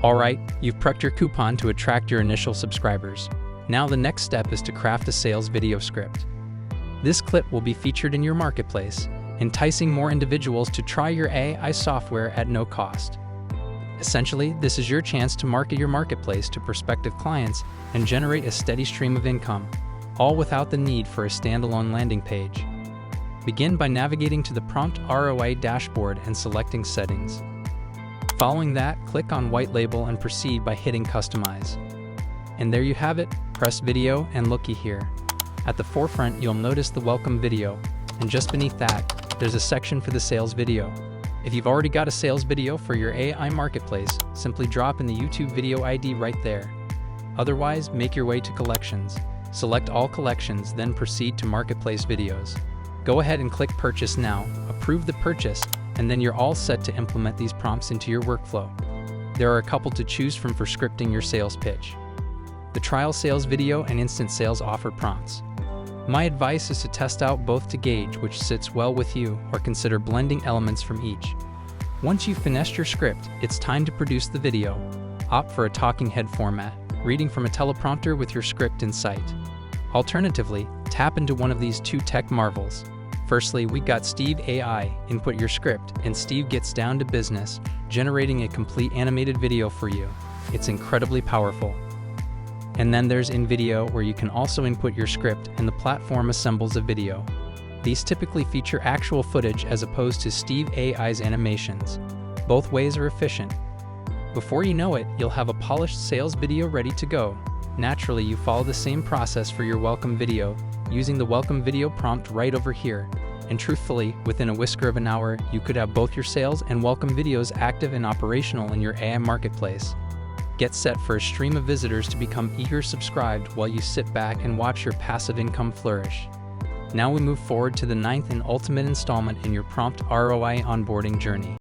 Alright, you've prepped your coupon to attract your initial subscribers. Now the next step is to craft a sales video script. This clip will be featured in your marketplace, enticing more individuals to try your AI software at no cost. Essentially, this is your chance to market your marketplace to prospective clients and generate a steady stream of income, all without the need for a standalone landing page. Begin by navigating to the PromptROI dashboard and selecting Settings. Following that, click on White Label and proceed by hitting Customize. And there you have it, press Video and looky here. At the forefront, you'll notice the Welcome video, and just beneath that, there's a section for the Sales video. If you've already got a sales video for your AI marketplace, simply drop in the YouTube video ID right there. Otherwise, make your way to Collections. Select all collections, then proceed to Marketplace videos. Go ahead and click Purchase Now, approve the purchase, and then you're all set to implement these prompts into your workflow. There are a couple to choose from for scripting your sales pitch: the trial sales video and instant sales offer prompts. My advice is to test out both to gauge which sits well with you, or consider blending elements from each. Once you've finessed your script, it's time to produce the video. Opt for a talking head format, reading from a teleprompter with your script in sight. Alternatively, tap into one of these two tech marvels. Firstly, we got Steve AI, input your script, and Steve gets down to business, generating a complete animated video for you. It's incredibly powerful. And then there's InVideo, where you can also input your script and the platform assembles a video. These typically feature actual footage as opposed to Steve AI's animations. Both ways are efficient. Before you know it, you'll have a polished sales video ready to go. Naturally, you follow the same process for your welcome video, using the welcome video prompt right over here. And truthfully, within a whisker of an hour, you could have both your sales and welcome videos active and operational in your AI marketplace. Get set for a stream of visitors to become eager subscribed while you sit back and watch your passive income flourish. Now we move forward to the 9th and ultimate installment in your PromptROI onboarding journey.